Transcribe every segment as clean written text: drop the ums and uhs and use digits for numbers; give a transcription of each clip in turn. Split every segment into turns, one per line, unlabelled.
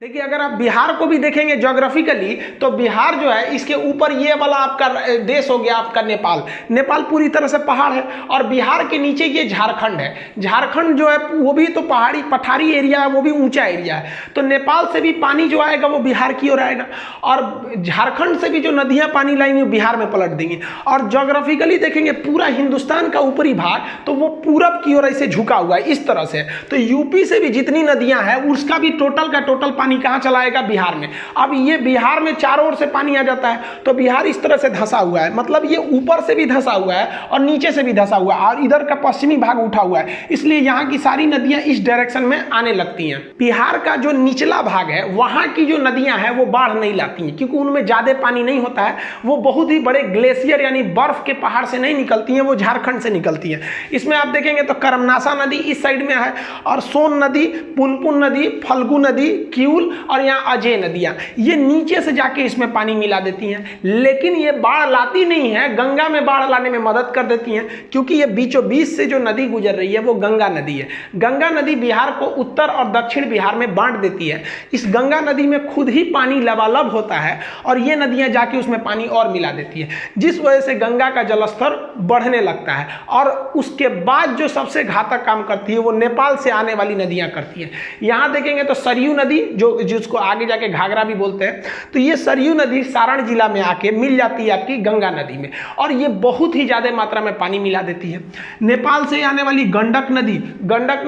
देखिए, अगर आप बिहार को भी देखेंगे ज्योग्राफिकली तो बिहार जो है इसके ऊपर ये वाला आपका देश हो गया आपका नेपाल। नेपाल पूरी तरह से पहाड़ है और बिहार के नीचे ये झारखंड है। झारखंड जो है वो भी तो पहाड़ी पठारी एरिया है, वो भी ऊंचा एरिया है। तो नेपाल से भी पानी जो आएगा वो बिहार की ओर आएगा और झारखंड से भी जो नदियां पानी लाएंगी वो बिहार में पलट देंगी। और ज्योग्राफिकली देखेंगे पूरा हिंदुस्तान का ऊपरी भाग तो वो पूरब की ओर ऐसे झुका हुआ है इस तरह से। तो यूपी से भी जितनी नदियां हैं उसका भी टोटल का टोटल पानी कहां चला आएगा? बिहार में। अब ये बिहार में चारों ओर से पानी आ जाता है तो बिहार इस तरह से धंसा हुआ है, मतलब ये ऊपर से भी धंसा हुआ है और नीचे से भी धंसा हुआ है और इधर का पश्चिमी भाग उठा हुआ है, इसलिए यहाँ की सारी नदियां इस डायरेक्शन में आने लगती हैं। बिहार का जो निचला भाग है वहां की जो नदियां हैं वो बाढ़ नहीं लाती हैं क्योंकि उनमें ज्यादा पानी नहीं होता है। वो बहुत ही बड़े ग्लेशियर यानी बर्फ के पहाड़ से नहीं निकलती हैं, वो झारखंड से निकलती है। इसमें आप देखेंगे तो करमनासा नदी इस साइड में है और सोन नदी, पुनपुन नदी, फल्गु नदी, किउल और यहाँ अजय नदियां ये नीचे से जाके इसमें पानी मिला देती हैं। लेकिन ये बाढ़ लाती नहीं है, गंगा में बाढ़ लाने में मदद कर देती हैं क्योंकि ये बीचों बीच से जो नदी गुजर रही है वो गंगा नदी है। गंगा नदी बिहार को उत्तर और दक्षिण बिहार में बांट देती है। इस गंगा नदी में खुद ही पानी लबालब होता है और ये नदियां जाके उसमें पानी और मिला देती है, जिस वजह से गंगा का जलस्तर बढ़ने लगता है। और उसके बाद जो सबसे घातक काम करती है वो नेपाल से आने वाली नदियां करती है। यहां देखेंगे तो सरयू नदी जिसको आगे जाके घाघरा भी बोलते हैं, तो ये सरयू नदी सारण जिला में आके मिल जाती है आपकी गंगा नदी में और ये बहुत ही ज्यादा मात्रा में पानी मिला देती है। नेपाल से आने वाली गंडक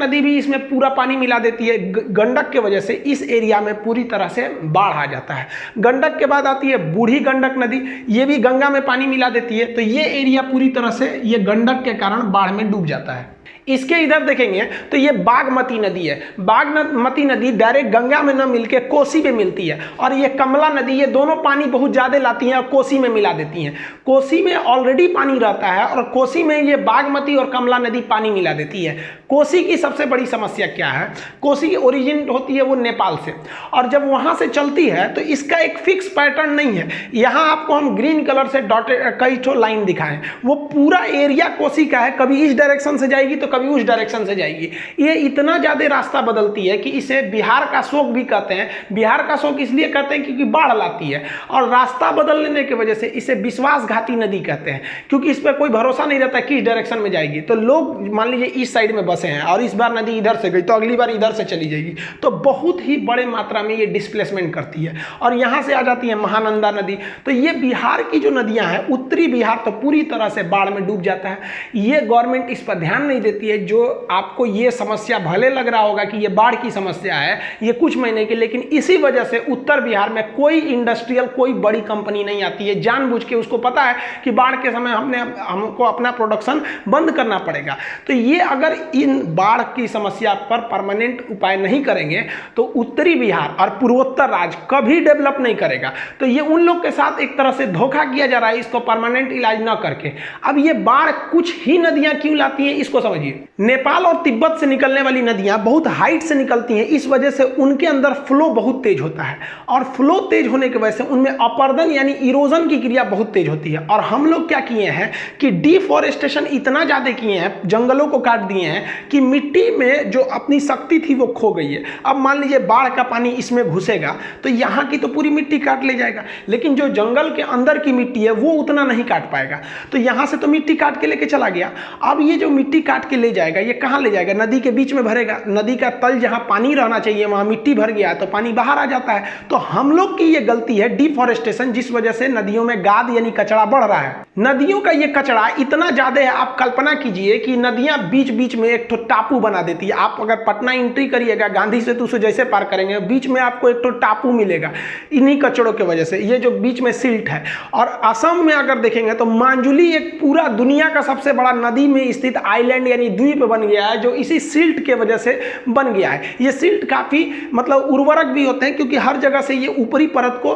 नदी भी इसमें पूरा पानी मिला देती है। गंडक की वजह से इस एरिया में पूरी तरह से बाढ़ आ जाता है। गंडक के बाद आती है बूढ़ी गंडक नदी, ये भी गंगा में पानी मिला देती है। तो ये एरिया पूरी तरह से ये गंडक के कारण बाढ़ में डूब जाता है। इसके इधर देखेंगे तो ये बागमती नदी है। बागमती नदी डायरेक्ट गंगा में न मिलके कोसी में मिलती है और ये कमला नदी, ये दोनों पानी बहुत ज्यादा लाती हैं और कोसी में मिला देती हैं। कोसी में ऑलरेडी पानी रहता है और कोसी में ये बागमती और कमला नदी पानी मिला देती है। कोसी की सबसे बड़ी समस्या क्या है? कोसी की ओरिजिन होती है वो नेपाल से और जब वहां से चलती है तो इसका एक फिक्स पैटर्न नहीं है। यहाँ आपको हम ग्रीन कलर से डॉटेड कई ठो लाइन दिखाएं, वो पूरा एरिया कोसी का है, कभी इस डायरेक्शन से जाएगी तो कभी उस डायरेक्शन से जाएगी। ये इतना ज्यादा रास्ता बदलती है कि इसे बिहार का शोक भी कहते हैं। बिहार का शोक इसलिए कहते हैं क्योंकि बाढ़ लाती है और रास्ता बदलने की वजह से इसे विश्वासघाती नदी कहते हैं क्योंकि इस पर कोई भरोसा नहीं रहता किस डायरेक्शन में जाएगी। तो लोग मान लीजिए इस साइड में बसे हैं और इस बार नदी इधर से गई तो अगली बार इधर से चली जाएगी, तो बहुत ही बड़े मात्रा में ये डिस्प्लेसमेंट करती है और यहां से आ जाती है महानंदा नदी। तो ये बिहार की जो नदियां हैं, उत्तरी बिहार तो पूरी तरह से बाढ़ में डूब जाता है। ये गवर्नमेंट इस पर ध्यान नहीं देती है। जो आपको ये समस्या भले लग रहा होगा कि ये बाढ़ की समस्या है ये कुछ महीने की, लेकिन इसी वजह से उत्तर बिहार में कोई इंडस्ट्रियल कोई बड़ी कंपनी नहीं आती है। जानबूझ के उसको पता है कि बाढ़ के समय हमको अपना प्रोडक्शन बंद करना पड़ेगा। तो ये अगर इन बाढ़ की समस्या पर परमानेंट उपाय नहीं करेंगे तो उत्तरी बिहार और पूर्वोत्तर राज्य कभी डेवलप नहीं करेगा। तो ये उन लोग के साथ एक तरह से धोखा किया जा रहा है इसको परमानेंट इलाज न करके। अब ये बाढ़ कुछ ही नदियां क्यों लाती हैं इसको समझिए। नेपाल और तिब्बत से निकलने वाली नदियां बहुत हाइट से निकलती हैं, इस वजह से उनके अंदर फ्लो बहुत तेज होता है और फ्लो तेज होने की वजह से उनमें अपर्दन यानी इरोजन की क्रिया बहुत तेज होती है। और हम लोग क्या किए हैं कि डिफॉरेस्टेशन इतना ज्यादा किए हैं, जंगलों को काट दिए हैं कि मिट्टी में जो अपनी शक्ति थी वो खो गई है। अब मान लीजिए बाढ़ का पानी इसमें घुसेगा तो यहाँ की तो पूरी मिट्टी काट ले जाएगा, लेकिन जो जंगल के अंदर की मिट्टी है वो उतना नहीं काट पाएगा। तो यहाँ से तो मिट्टी काट के लेके चला गया, अब ये जो मिट्टी काट के ले जाएगा ये कहां ले जाएगा? नदी के बीच में भरेगा। नदी का तल जहां पानी रहना चाहिए वहां मिट्टी भर गया तो पानी बाहर आ जाता है। तो हम लोग की ये गलती है डिफॉरेस्टेशन, जिस वजह से नदियों में गाद यानी कचरा बढ़ रहा है। नदियों का ये कचरा इतना ज्यादा है, आप कल्पना कीजिए कि नदियां बीच बीच में एक टापू बना देती है। आप अगर पटना एंट्री करिएगा गांधी सेतु से जैसे पार करेंगे बीच में आपको एक टापू मिलेगा इन्हीं कचड़ों की वजह से, ये जो बीच में सिल्ट है। और असम में अगर देखेंगे तो मांजुली एक पूरा दुनिया का सबसे बड़ा नदी में स्थित आइलैंड यानी द्वीप बन गया है जो इसी सिल्ट के वजह से बन गया है। ये सिल्ट काफी मतलब उर्वरक भी होते हैं क्योंकि हर जगह से ये ऊपरी परत को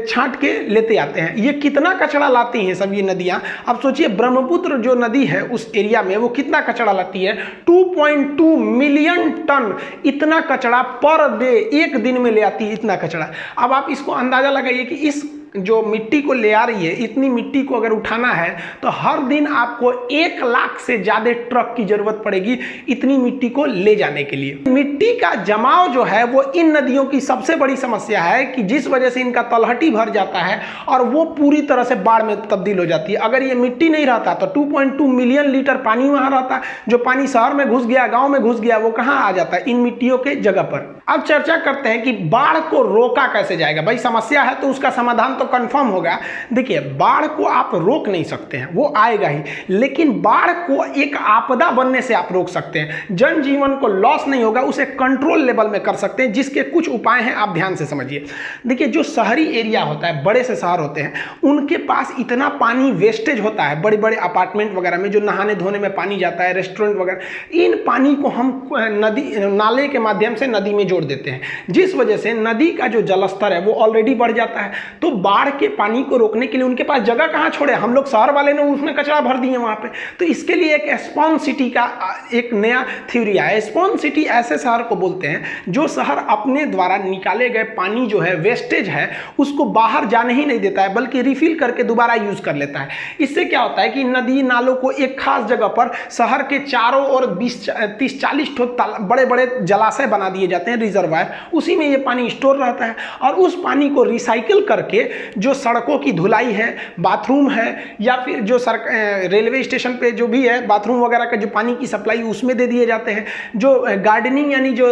छांट के लेते आते हैं। ये कितना कचरा लाती हैं सब ये नदियां। अब सोचिए ब्रह्मपुत्र जो नदी है उस एरिया में वो कितना कचरा लाती है, 2.2 मिलियन टन इतना कचरा पर डे एक दिन में ले आती है, इतना कचरा। अब आप इसको अंदाजा लगाइए कि इस जो मिट्टी को ले आ रही है, इतनी मिट्टी को अगर उठाना है तो हर दिन आपको 1 लाख से ज़्यादा ट्रक की जरूरत पड़ेगी इतनी मिट्टी को ले जाने के लिए। मिट्टी का जमाव जो है वो इन नदियों की सबसे बड़ी समस्या है कि जिस वजह से इनका तलहटी भर जाता है और वो पूरी तरह से बाढ़ में तब्दील हो जाती है। अगर ये मिट्टी नहीं रहता तो 2.2 मिलियन लीटर पानी वहां रहता, जो पानी शहर में घुस गया, गाँव में घुस गया, वो कहाँ आ जाता है? इन मिट्टियों के जगह पर। अब चर्चा करते हैं कि बाढ़ को रोका कैसे जाएगा। भाई समस्या है तो उसका समाधान तो कंफर्म होगा। देखिए, बाढ़ को आप रोक नहीं सकते हैं, वो आएगा ही, लेकिन बाढ़ को एक आपदा बनने से आप रोक सकते हैं। जनजीवन को लॉस नहीं होगा, उसे कंट्रोल लेवल में कर सकते हैं, जिसके कुछ उपाय हैं, आप ध्यान से समझिए। देखिए, जो शहरी एरिया होता है, बड़े से शहर होते हैं, उनके पास इतना पानी वेस्टेज होता है, बड़े बड़े अपार्टमेंट वगैरह में जो नहाने धोने में पानी जाता है, रेस्टोरेंट वगैरह, इन पानी को हम नदी नाले के माध्यम से नदी में जोड़ देते हैं, जिस वजह से नदी का जो जलस्तर है वो ऑलरेडी बढ़ जाता है। तो बाढ़ के पानी को रोकने के लिए उनके पास जगह कहाँ छोड़े, हम लोग शहर वाले ने उसमें कचरा भर दिए वहाँ पे। तो इसके लिए एक स्पॉन्ज सिटी का एक नया थ्योरी आया। स्पॉन्ज सिटी ऐसे शहर को बोलते हैं जो शहर अपने द्वारा निकाले गए पानी जो है, वेस्टेज है, उसको बाहर जाने ही नहीं देता है, बल्कि रिफिल करके दोबारा यूज कर लेता है। इससे क्या होता है कि नदी नालों को एक खास जगह पर शहर के चारों ओर 30-40 बड़े बड़े जलाशय बना दिए जाते हैं, रिजर्वायर, उसी में ये पानी स्टोर रहता है। और उस पानी को रिसाइकिल करके जो सड़कों की धुलाई है, बाथरूम है, या फिर जो रेलवे स्टेशन पे जो भी है बाथरूम वगैरह का जो पानी की सप्लाई, उसमें दे दिए जाते हैं। जो गार्डनिंग यानी जो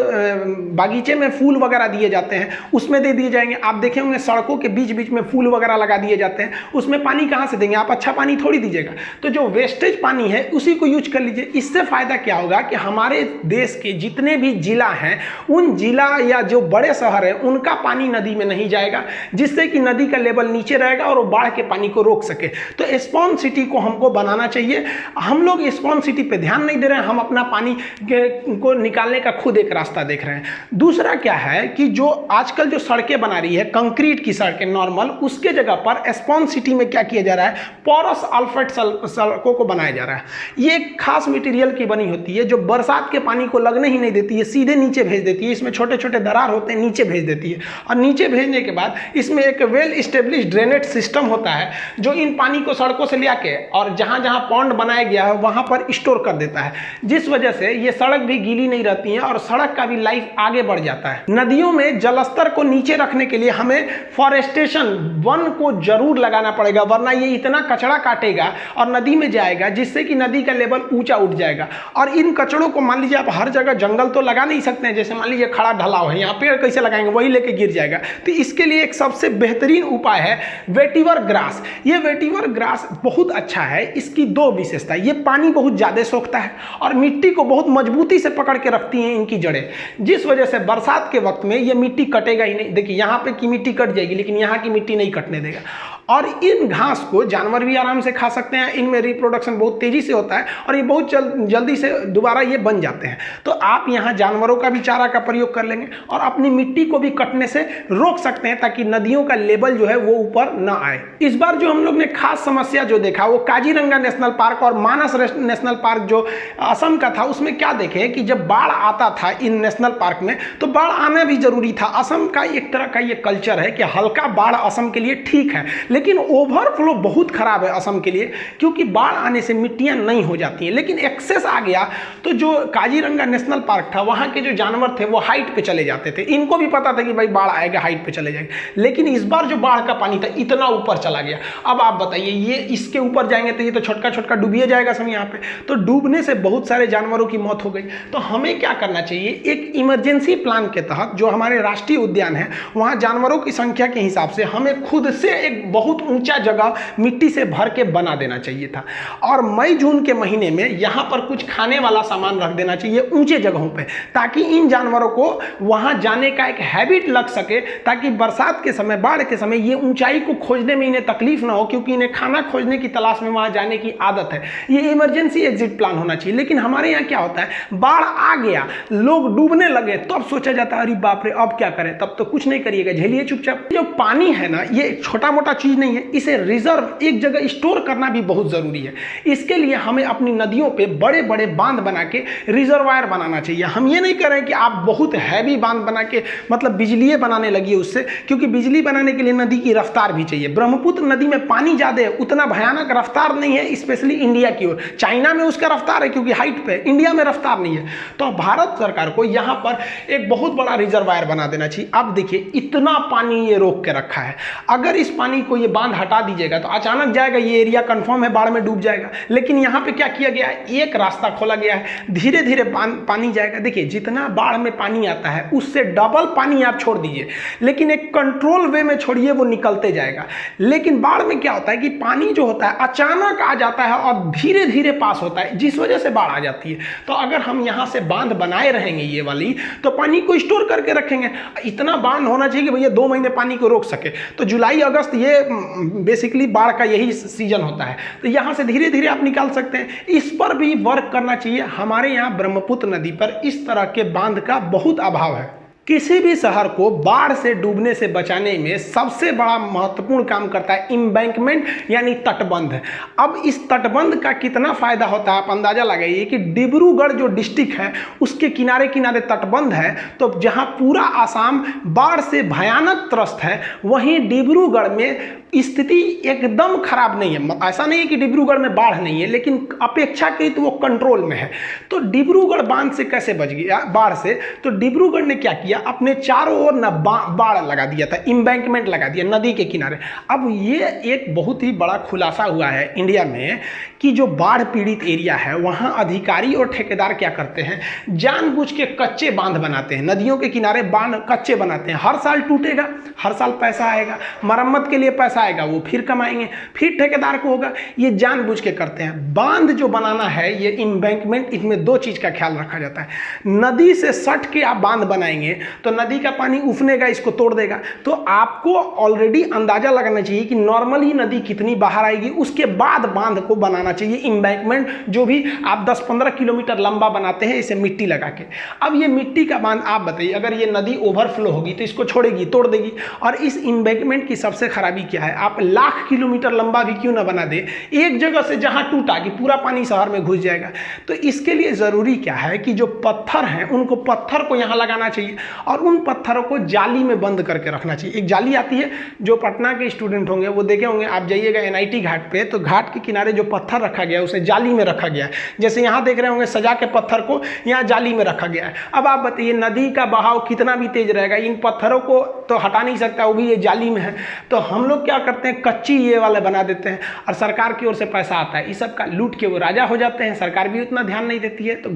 बागीचे में फूल वगैरह दिए जाते हैं, उसमें दे दिए जाएंगे। आप देखे होंगे सड़कों के बीच बीच में फूल वगैरह लगा दिए जाते हैं, उसमें पानी कहाँ से देंगे आप? अच्छा पानी थोड़ी दीजिएगा। तो जो वेस्टेज पानी है उसी को यूज कर लीजिए। इससे फायदा क्या होगा कि हमारे देश के जितने भी जिला हैं, उन जिला या जो बड़े शहर हैं, उनका पानी नदी में नहीं जाएगा, जिससे कि नदी का लेवल नीचे रहेगा और वो बाढ़ के पानी को रोक सके। तो स्पॉन्ज सिटी को हमको बनाना चाहिए। हम लोग स्पॉन्ज सिटी पे ध्यान नहीं दे रहे हैं, हम अपना पानी को निकालने का खुद एक रास्ता देख रहे हैं। दूसरा क्या है कि जो आजकल जो सड़कें बना रही है, कंक्रीट की सड़कें नॉर्मल, उसके जगह पर स्पॉन्ज सिटी में क्या किया जा रहा है? पोरस अल्फेट सड़कों को बनाया जा रहा है। ये एक खास मटेरियल की बनी होती है जो बरसात के पानी को लगने ही नहीं देती है, सीधे नीचे भेज देती है। इसमें छोटे छोटे दरार होते हैं, नीचे भेज देती है, और नीचे भेजने के बाद इसमें एक वेल इस्टेब्लिश्ड ड्रेनेज सिस्टम होता है जो इन पानी को सड़कों से ले आके और जहां जहां पॉन्ड बनाया गया है वहां पर स्टोर कर देता है, जिस वजह से ये सड़क भी गीली नहीं रहती है और सड़क का भी लाइफ आगे बढ़ जाता है। नदियों में जलस्तर को नीचे रखने के लिए हमें फॉरेस्टेशन, वन को जरूर लगाना पड़ेगा, वरना ये इतना कचरा काटेगा और नदी में जाएगा जिससे कि नदी का लेवल ऊंचा उठ जाएगा। और इन कचड़ों को मान लीजिए आप हर जगह जंगल तो लगा नहीं सकते हैं, जैसे मान लीजिए खड़ा ढलाव है, यहाँ पेड़ कैसे लगाएंगे, वही लेके गिर जाएगा। तो इसके लिए एक सबसे बेहतरीन उपाय है वेटिवर ग्रास। ये वेटिवर ग्रास बहुत अच्छा है। इसकी 2 विशेषता, ये पानी बहुत ज़्यादा सोखता है और मिट्टी को बहुत मजबूती से पकड़ के रखती हैं इनकी जड़ें, जिस वजह से बरसात के वक्त में ये मिट्टी कटेगा ही नहीं। देखिए यहाँ पे की मिट्टी कट जाएगी, लेकिन यहाँ की मिट्टी नहीं कटने देगा। और इन घास को जानवर भी आराम से खा सकते हैं, इनमें रिप्रोडक्शन बहुत तेजी से होता है और ये बहुत जल्दी से दोबारा ये बन जाते हैं। तो आप यहाँ जानवरों का भी चारा का प्रयोग कर लेंगे और अपनी मिट्टी को भी कटने से रोक सकते हैं, ताकि नदियों का लेवल जो है वो ऊपर ना आए। इस बार जो हम लोग ने खास समस्या जो देखा वो काजीरंगा नेशनल पार्क और मानस नेशनल पार्क जो असम का था, उसमें क्या देखे कि जब बाढ़ आता था इन नेशनल पार्क में, तो बाढ़ आना भी जरूरी था। असम का एक तरह का ये कल्चर है कि हल्का बाढ़ असम के लिए ठीक है, लेकिन ओवरफ्लो बहुत खराब है असम के लिए, क्योंकि बाढ़ आने से मिट्टियां नहीं हो जाती हैं। लेकिन एक्सेस आ गया तो जो काजीरंगा नेशनल पार्क था, वहां के जो जानवर थे वो हाइट पे चले जाते थे। इनको भी पता था कि भाई बाढ़ आएगा, हाइट पे चले जाएंगे, लेकिन इस बार जो बाढ़ का पानी था इतना ऊपर चला गया। अब आप बताइए, ये इसके ऊपर जाएंगे तो ये तो छोटका छोटका डूबिए जाएगा सब यहाँ पे। तो डूबने से बहुत सारे जानवरों की मौत हो गई। तो हमें क्या करना चाहिए, एक इमरजेंसी प्लान के तहत जो हमारे राष्ट्रीय उद्यान है, वहाँ जानवरों की संख्या के हिसाब से हमें खुद से एक बहुत ऊंचा जगह मिट्टी से भर के बना देना चाहिए था। और मई जून के महीने में यहाँ पर कुछ खाने वाला सामान रख देना चाहिए ऊंचे जगहों पे, ताकि इन जानवरों को वहाँ जाने का एक हैबिट लग सके, ताकि बरसात के समय, बाढ़ के समय ये ऊंचाई को खोजने में इन्हें तकलीफ ना हो, क्योंकि इन्हें खाना खोजने की तलाश में वहाँ जाने की आदत है। ये इमरजेंसी एग्जिट प्लान होना चाहिए। लेकिन हमारे यहाँ क्या होता है, बाढ़ आ गया, लोग डूबने लगे, तब सोचा जाता है अरे बाप रे अब क्या करें। तब तो कुछ नहीं करिएगा, झेलिए चुपचाप। जो पानी है ना, ये छोटा मोटा चीज चीज़ नहीं है, इसे रिजर्व एक जगह स्टोर करना भी बहुत ज़रूरी है। इसके लिए हमें अपनी नदियों पे बड़े बड़े बांध बना के रिजर्वायर बनाना चाहिए। हम ये नहीं कर रहे हैं कि आप बहुत हैवी बांध बना के मतलब बिजली बनाने लगी उससे, क्योंकि बिजली बनाने के लिए नदी की रफ्तार भी चाहिए। ब्रह्मपुत्र नदी में पानी ज़्यादा है, उतना भयानक रफ्तार नहीं है, स्पेशली इंडिया की ओर। चाइना में उसका रफ्तार है क्योंकि हाइट पे, इंडिया में रफ्तार नहीं है। तो भारत सरकार को यहाँ पर एक बहुत बड़ा रिजर्वायर बना देना चाहिए। अब देखिए इतना पानी ये रोक के रखा है, अगर इस पानी को ये बांध हटा दीजिएगा तो अचानक जाएगा, ये एरिया कंफर्म है बाढ़ में डूब जाएगा। लेकिन यहाँ पे क्या किया गया है, एक रास्ता खोला गया है, धीरे धीरे पानी जाएगा। देखिए जितना बाढ़ में पानी आता है उससे डबल पानी आप छोड़ दीजिए, लेकिन एक कंट्रोल वे में छोड़िए, वो निकलते जाएगा। लेकिन बाढ़ में क्या होता है कि पानी जो होता है अचानक आ जाता है और धीरे धीरे पास होता है, जिस वजह से बाढ़ आ जाती है। तो अगर हम यहाँ से बांध बनाए रहेंगे ये वाली, तो पानी को स्टोर करके रखेंगे। इतना बांध होना चाहिए कि भैया 2 महीने पानी को रोक सके। तो जुलाई अगस्त ये बेसिकली बाढ़ का यही सीजन होता है, तो यहाँ से धीरे धीरे आप निकाल सकते हैं। इस पर भी वर्क करना चाहिए। हमारे यहाँ ब्रह्मपुत्र नदी पर इस तरह के बांध का बहुत अभाव है। किसी भी शहर को बाढ़ से डूबने से बचाने में सबसे बड़ा महत्वपूर्ण काम करता है एम्बैंकमेंट यानी तटबंध। अब इस तटबंध का कितना फायदा होता है आप अंदाजा लगाइए कि डिब्रूगढ़ जो डिस्ट्रिक्ट है उसके किनारे किनारे तटबंध है, तो जहां पूरा आसाम बाढ़ से भयानक त्रस्त है, वहीं डिब्रूगढ़ में स्थिति एकदम खराब नहीं है। ऐसा नहीं है कि डिब्रूगढ़ में बाढ़ नहीं है, लेकिन अपेक्षाकृत वो कंट्रोल में है। तो डिब्रूगढ़ बांध से कैसे बच गया बाढ़ से? तो डिब्रूगढ़ ने क्या किया, अपने चारों ओर न बाड़ लगा दिया था, एम्बैंकमेंट लगा दिया नदी के किनारे। अब ये एक बहुत ही बड़ा खुलासा हुआ है इंडिया में कि जो बाढ़ पीड़ित एरिया है वहाँ अधिकारी और ठेकेदार क्या करते हैं, जानबूझ के कच्चे बांध बनाते हैं, नदियों के किनारे बांध कच्चे बनाते हैं। हर साल टूटेगा, हर साल पैसा आएगा, मरम्मत के लिए पैसा आएगा, वो फिर कमाएंगे, फिर ठेकेदार को होगा। ये जानबूझ के करते हैं। बांध जो बनाना है ये एम्बैंकमेंट, इसमें 2 चीज़ का ख्याल रखा जाता है। नदी से सट के आप बांध बनाएंगे तो नदी का पानी उफनेगा, इसको तोड़ देगा। तो आपको ऑलरेडी अंदाजा लगाना चाहिए कि नॉर्मली नदी कितनी बाहर आएगी, उसके बाद बांध को बनाना चाहिए एम्बैंकमेंट। जो भी आप 10-15 किलोमीटर लंबा बनाते हैं इसे मिट्टी लगा के। अब ये मिट्टी का बांध आप बताइए, अगर ये नदी ओवरफ्लो होगी तो इसको छोड़ेगी, तोड़ देगी। और इस एम्बैंकमेंट की सबसे खराबी क्या है, आप लाख किलोमीटर लंबा भी क्यों ना बना दे, एक जगह से जहां टूटा कि पूरा पानी शहर में घुस जाएगा। तो इसके लिए जरूरी क्या है कि जो पत्थर हैं उनको पत्थर को यहां लगाना चाहिए और उन पत्थरों को जाली में बंद करके रखना चाहिए। एक जाली आती है, जो पटना के स्टूडेंट होंगे वो देखे होंगे, आप जाइएगा NIT घाट पे तो घाट के किनारे जो पत्थर रखा गया है उसे जाली में रखा गया है। जैसे यहाँ देख रहे होंगे सजा के पत्थर को यहाँ जाली में रखा गया है। अब आप बताइए नदी का बहाव कितना भी तेज रहेगा, इन पत्थरों को तो हटा नहीं सकता, वो भी ये जाली में है। तो हम लोग क्या करते हैं, कच्ची ये वाले बना देते हैं और सरकार की ओर से पैसा आता है, इस सब का लूट के वो राजा हो जाते हैं। सरकार भी उतना ध्यान नहीं देती है, तो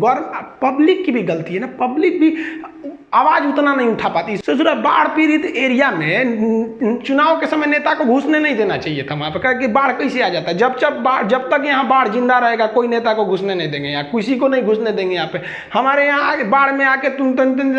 पब्लिक की भी गलती है ना, पब्लिक भी आवाज उतना नहीं उठा पाती। सोचो बाढ़ पीड़ित एरिया में चुनाव के समय नेता को घुसने नहीं देना चाहिए था वहां पर, कि बाढ़ कैसे आ जाता है। जब तक यहाँ बाढ़ जिंदा रहेगा कोई नेता को घुसने नहीं देंगे, यहाँ किसी को नहीं घुसने देंगे। यहाँ पे हमारे यहाँ बाढ़ में आके तुम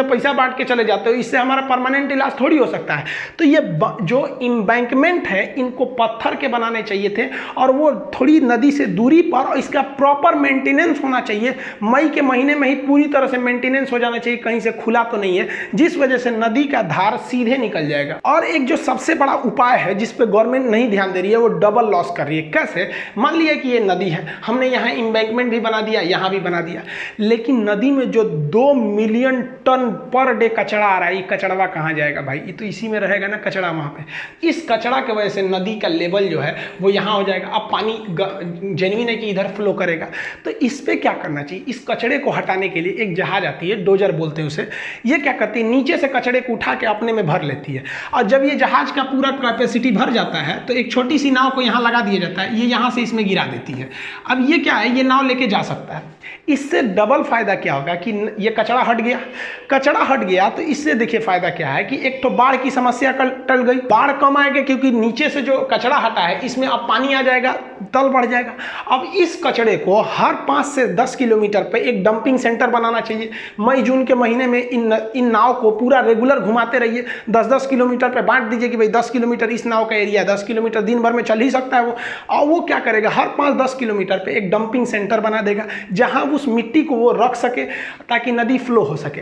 पैसा बांट के चले जाते हो, इससे हमारा परमानेंट इलाज थोड़ी हो सकता है। तो ये जो एम्बैंकमेंट है इनको पत्थर के बनाने चाहिए थे और वो थोड़ी नदी से दूरी पर, और इसका प्रॉपर मेंटेनेंस होना चाहिए। मई के महीने में ही पूरी तरह से मेंटेनेंस हो जाना चाहिए, कहीं से खुला तो नहीं है, जिस वजह से नदी का धार सीधे निकल जाएगा। और एक जो सबसे बड़ा उपाय है जिस पे गवर्नमेंट नहीं ध्यान दे रही है वो डबल लॉस कर रही है। कैसे? मान लिया कि ये नदी है, हमने यहाँ एम्बैंकमेंट भी बना दिया, यहाँ भी बना दिया, लेकिन नदी में जो 2 मिलियन टन पर डे कचरा आ रहा है, ये कचड़वा कहाँ जाएगा भाई? ये तो इसी में रहेगा ना कचरा वहाँ पे। इस कचरा की वजह से नदी का लेवल जो है वो यहाँ हो जाएगा। अब पानी जेन्युइन है कि इधर फ्लो करेगा। तो इस पे क्या करना चाहिए, इस कचड़े को हटाने के लिए एक जहाज आती है, डोजर बोलते हैं उसे। ये क्या करती है, नीचे से कचड़े को उठा के अपने में भर लेती है, और जब ये जहाज का पूरा कैपेसिटी भर जाता है तो एक छोटी सी नाव को यहाँ लगा दिया जाता है, ये यहाँ से इसमें गिरा देती है। अब ये क्या है, ये नाव लेके जा सकता है। इससे डबल फायदा क्या होगा कि ये कचरा हट गया, तो इससे देखिए फायदा क्या है कि एक तो बाढ़ की समस्या टल गई, बाढ़ कम आएगा क्योंकि नीचे से जो कचरा हटा है इसमें अब पानी आ जाएगा, तल बढ़ जाएगा। अब इस कचड़े को हर 5 से 10 किलोमीटर पे एक डंपिंग सेंटर बनाना चाहिए। मई जून के महीने में इन नाव को पूरा रेगुलर घुमाते रहिए, 10-10 किलोमीटर पे बांट दीजिए कि भाई 10 किलोमीटर इस नाव का एरिया, 10 किलोमीटर दिन भर में चल ही सकता है वो। और वो क्या करेगा, हर 5-10 किलोमीटर पे एक डंपिंग सेंटर बना देगा जहां उस मिट्टी को वो रख सके ताकि नदी फ्लो हो सके।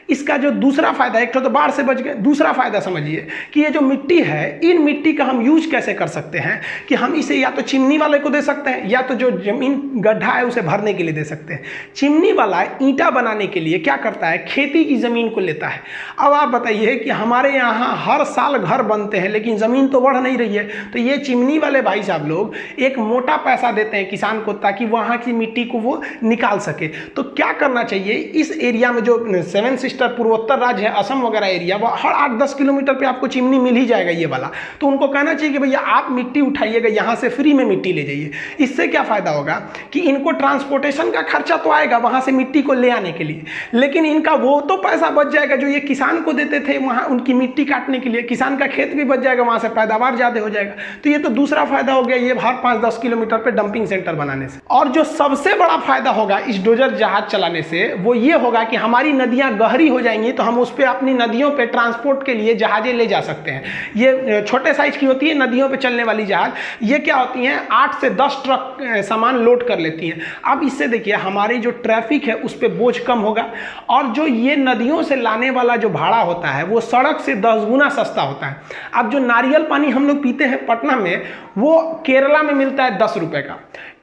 इसका जो दूसरा फायदा, एक तो बाढ़ से बच गए, दूसरा फायदा समझिए कि ये जो मिट्टी है, इन मिट्टी का हम यूज कैसे कर सकते हैं कि हम इसे या तो चिमनी वाले को दे सकते हैं या तो जो जमीन गड्ढा है उसे भरने के लिए दे सकते हैं। चिमनी वाला ईंटा बनाने के लिए क्या करता है, खेती की जमीन को लेता है। अब आप बताइए कि हमारे यहाँ हर साल घर बनते हैं लेकिन जमीन तो बढ़ नहीं रही है, तो ये चिमनी वाले भाई साहब लोग एक मोटा पैसा देते हैं किसान को ताकि वहाँ की मिट्टी को वो निकाल सके। तो क्या करना चाहिए, इस एरिया में जो 7 सिस्टर पूर्वोत्तर राज्य है, असम वगैरह एरिया, वो हर 8-10 किलोमीटर पे आपको चिमनी मिल ही जाएगा ये वाला। तो उनको कहना चाहिए कि भैया आप मिट्टी उठाइएगा, यहाँ से फ्री में मिट्टी ले जाइए। इससे क्या फायदा होगा कि इनको ट्रांसपोर्टेशन का खर्चा तो आएगा वहाँ से मिट्टी को ले आने के लिए, लेकिन इनका वो तो पैसा बच जाएगा जो ये किसान को देते थे वहाँ उनकी मिट्टी काटने के लिए। किसान का खेत भी बच जाएगा, वहाँ से पैदावार ज़्यादा हो जाएगा। तो ये तो दूसरा फायदा हो गया ये हर 5-10 किलोमीटर पे डंपिंग सेंटर बनाने से। और जो सबसे बड़ा फायदा होगा इस डोजर जहाज चलाने से वो ये होगा कि हमारी नदियाँ गहरी हो जाएंगी तो हम उस पर अपनी नदियों पर ट्रांसपोर्ट के लिए जहाजें ले जा सकते हैं। ये छोटे साइज की होती है नदियों पर चलने वाली जहाज, ये क्या होती हैं 8 से 10 ट्रक सामान लोड कर लेती हैं। अब इससे देखिए हमारी जो ट्रैफिक है उस पर बोझ कम होगा और जो ये नदियों से लाने वाला जो भाड़ा होता है वो सड़क से 10 गुना सस्ता होता है। अब जो नारियल पानी हम लोग पीते हैं पटना में, वो केरला में मिलता है 10 रुपए का।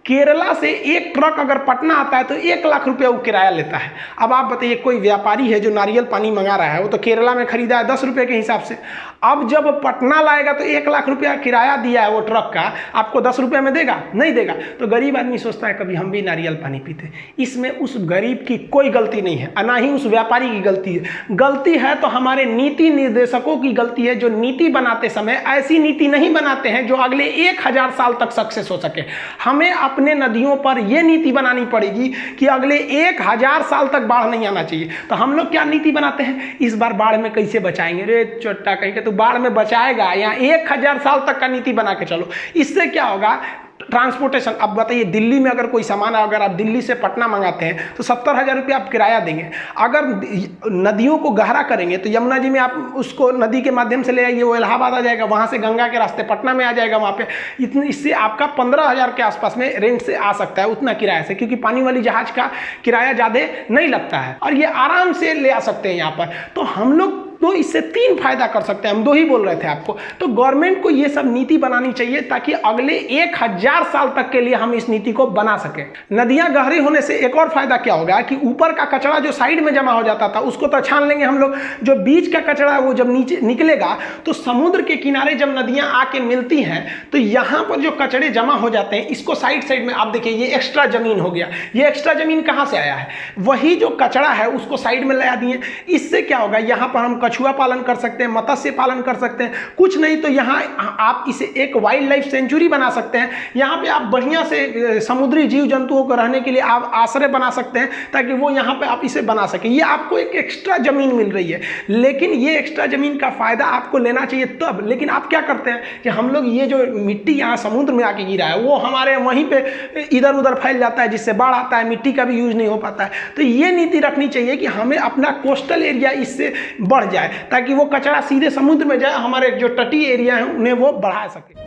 केरला से एक ट्रक अगर पटना आता है तो 1 लाख रुपया वो किराया लेता है। अब आप बताइए कोई व्यापारी है जो नारियल पानी मंगा रहा है, वो तो केरला में खरीदा है 10 रुपये के हिसाब से, अब जब पटना लाएगा तो 1 लाख रुपया किराया दिया है वो ट्रक का, आपको 10 रुपये में देगा? नहीं देगा। तो गरीब आदमी सोचता है कभी हम भी नारियल पानी पीते। इसमें उस गरीब की कोई गलती नहीं है, ना ही उस व्यापारी की गलती है। गलती है तो हमारे नीति निर्देशकों की गलती है जो नीति बनाते समय ऐसी नीति नहीं बनाते हैं जो अगले 1000 साल तक सक्सेस हो सके। हमें अपने नदियों पर यह नीति बनानी पड़ेगी कि अगले 1000 साल तक बाढ़ नहीं आना चाहिए। तो हम लोग क्या नीति बनाते हैं, इस बार बाढ़ में कैसे बचाएंगे, रे चोट्टा कहीं के तो बाढ़ में बचाएगा, यहाँ 1000 साल तक का नीति बना के चलो। इससे क्या होगा, ट्रांसपोर्टेशन। अब बताइए दिल्ली में अगर कोई सामान अगर आप दिल्ली से पटना मंगाते हैं तो 70,000 रुपये आप किराया देंगे। अगर नदियों को गहरा करेंगे तो यमुना जी में आप उसको नदी के माध्यम से ले आइए, वो इलाहाबाद आ जाएगा, वहाँ से गंगा के रास्ते पटना में आ जाएगा। वहाँ पे इससे आपका 15,000 के आसपास में रेंट से आ सकता है उतना किराया से, क्योंकि पानी वाली जहाज का किराया ज़्यादा नहीं लगता है और ये आराम से ले आ सकते हैं यहाँ पर। तो हम लोग तो इससे 3 फायदा कर सकते हैं, हम 2 ही बोल रहे थे आपको। तो गवर्नमेंट को ये सब नीति बनानी चाहिए ताकि अगले 1000 साल तक के लिए हम इस नीति को बना सके। नदियां गहरी होने से एक और फायदा क्या होगा कि ऊपर का कचरा जो साइड में जमा हो जाता था उसको तो छान लेंगे हम लोग, जो बीच का कचरा है वो जब नीचे निकलेगा तो समुद्र के किनारे जब नदियां आके मिलती हैं तो यहाँ पर जो कचरे जमा हो जाते हैं इसको साइड में आप देखिए ये एक्स्ट्रा जमीन हो गया। ये एक्स्ट्रा जमीन कहाँ से आया है, वही जो कचरा है उसको साइड में लगा दिए। इससे क्या होगा, यहाँ पर हम कछुआ पालन कर सकते हैं, मत्स्य पालन कर सकते हैं, कुछ नहीं तो यहाँ आप इसे एक वाइल्ड लाइफ सेंचुरी बना सकते हैं। यहाँ पे आप बढ़िया से समुद्री जीव जंतुओं को रहने के लिए आप आश्रय बना सकते हैं ताकि वो यहाँ पे आप इसे बना सकें। ये आपको एक एक्स्ट्रा जमीन मिल रही है, लेकिन ये एक्स्ट्रा जमीन का फायदा आपको लेना चाहिए तब। लेकिन आप क्या करते हैं कि हम लोग ये जो मिट्टी यहाँ समुद्र में आके गिरा है वो हमारे वहीं पे इधर उधर फैल जाता है, जिससे बाढ़ आता है, मिट्टी का भी यूज नहीं हो पाता है। तो ये नीति रखनी चाहिए कि हमें अपना कोस्टल एरिया इससे बढ़ जाए ताकि वो कचरा सीधे समुद्र में जाए, हमारे जो तटीय एरिया है उन्हें वो बढ़ा सके।